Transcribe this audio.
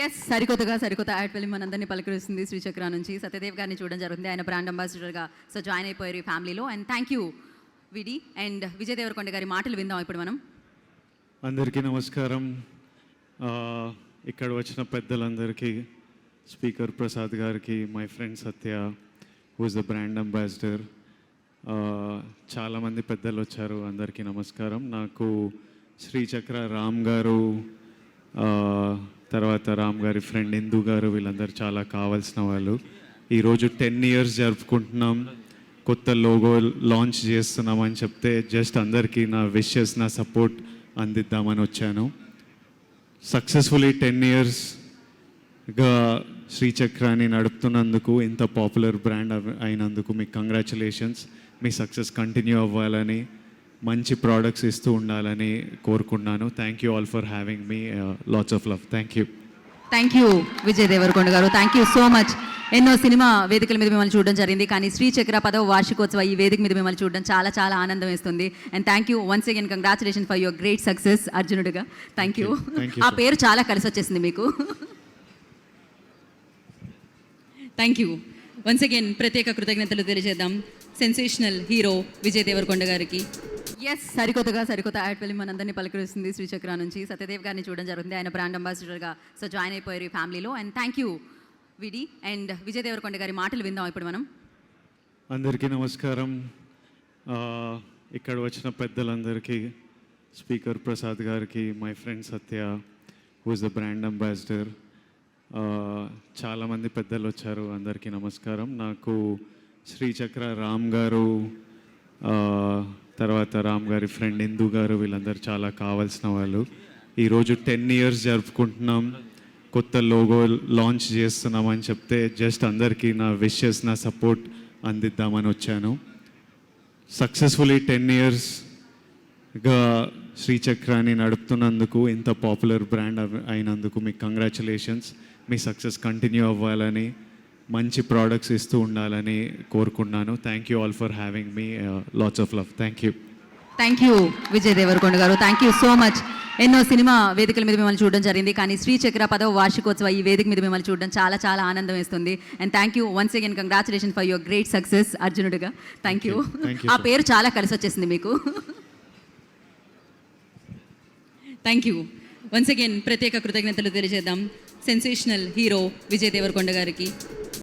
Yes, సరికొత్త ad film మనందరినీ పలకరిస్తుంది శ్రీచక్ర నుంచి. సత్యదేవ్ గారిని చూడడం జరుగుతుంది, ఆయన బ్రాండ్ అంబాసిడర్గా సో జాయిన్ అయిపోయారు ఈ ఫ్యామిలీలో. అండ్ థ్యాంక్ యూ విడి అండ్ విజయ్ దేవరకొండ గారి మాటలు విందాం ఇప్పుడు మనం. అందరికీ నమస్కారం. ఇక్కడ వచ్చిన పెద్దలందరికీ, స్పీకర్ ప్రసాద్ గారికి, my friend Satya who is the brand ambassador, చాలామంది పెద్దలు వచ్చారు, అందరికీ నమస్కారం. నాకు శ్రీచక్ర రామ్ గారు, తర్వాత రామ్ గారి ఫ్రెండ్ ఇందు గారు, వీళ్ళందరూ చాలా కావాల్సిన వాళ్ళు. ఈరోజు 10 years జరుపుకుంటున్నాం, కొత్త లోగో లాంచ్ చేస్తున్నామని చెప్తే జస్ట్ అందరికీ నా విషెస్, నా సపోర్ట్ అందిద్దామని వచ్చాను. సక్సెస్ఫుల్లీ 10 yearsగా శ్రీచక్రాన్ని నడుపుతున్నందుకు, ఇంత పాపులర్ బ్రాండ్ అయినందుకు మీకు కంగ్రాచులేషన్స్. మీ సక్సెస్ కంటిన్యూ అవ్వాలని, మంచి ప్రోడక్ట్స్ ఇస్తూ ఉండాలని కోరుకున్నాను. Thank you all for having me. Lots of love. Thank you Vijay Deverakonda garu, thank you so much. ఎన్నో సినిమా వేదికల మీద మిమ్మల్ని చూడడం జరిగింది, కానీ శ్రీచక్ర 10వ వార్షికోత్సవ ఈ వేదిక మీద మిమ్మల్ని చూడడం చాలా చాలా ఆనందం వేస్తుంది. And thank you once again, congratulation for your great success అర్జునుడిగా. Thank you. ఆ పేరు చాలా కలిసి వచ్చేసింది మీకు. Thank you once again. ప్రత్యేక కృతజ్ఞతలు తెలియజేద్దాం సెన్సేషనల్ హీరో విజయ్ దేవరకొండ గారికి. ఎస్, సరికొత్త యాడ్ ఫిల్మ్ మనందరినీ పలకరిస్తుంది శ్రీచక్ర నుంచి. సత్యదేవ్ గారిని చూడడం జరుగుతుంది, ఆయన బ్రాండ్ అంబాసిడర్గా సో జాయిన్ అయిపోయారు ఈ ఫ్యామిలీలో. అండ్ థ్యాంక్ యూ విడి అండ్ విజయ్ దేవరకొండ గారి మాటలు విందాం ఇప్పుడు మనం. అందరికీ నమస్కారం. ఇక్కడ వచ్చిన పెద్దలందరికీ, స్పీకర్ ప్రసాద్ గారికి, my friend Satya who is the brand ambassador, చాలామంది పెద్దలు వచ్చారు, అందరికీ నమస్కారం. నాకు శ్రీచక్ర రామ్ గారు, తర్వాత రామ్ గారి ఫ్రెండ్ ఇందు గారు, వీళ్ళందరూ చాలా కావాల్సిన వాళ్ళు. ఈరోజు 10 years జరుపుకుంటున్నాం, కొత్త లోగో లాంచ్ చేస్తున్నామని చెప్తే జస్ట్ అందరికీ నా విషెస్, నా సపోర్ట్ అందిద్దామని వచ్చాను. సక్సెస్ఫుల్లీ 10 yearsగా శ్రీచక్రాన్ని నడుపుతున్నందుకు, ఇంత పాపులర్ బ్రాండ్ అయినందుకు మీకు కంగ్రాచులేషన్స్. మీ సక్సెస్ కంటిన్యూ అవ్వాలని, మంచి ప్రోడక్ట్స్ ఇస్తూ ఉండాలని కోరుకున్నాను. Thank you all for having me. Lots of love. Thank you Vijay Deverakonda garu, thank you so much. ఎన్నో సినిమా వేదికల మీద మిమ్మల్ని చూడడం జరిగింది, కానీ శ్రీచక్ర 10వ వార్షికోత్సవ ఈ వేదిక మీద మిమ్మల్ని చూడడం చాలా చాలా ఆనందం వేస్తుంది. And thank you once again, congratulation for your great success అర్జునుడిగా. Thank you. ఆ పేరు చాలా కలిసి వచ్చేసింది మీకు. Thank you once again. ప్రత్యేక కృతజ్ఞతలు తెలియజేద్దాం సెన్సేషనల్ హీరో విజయ్ దేవరకొండ గారికి.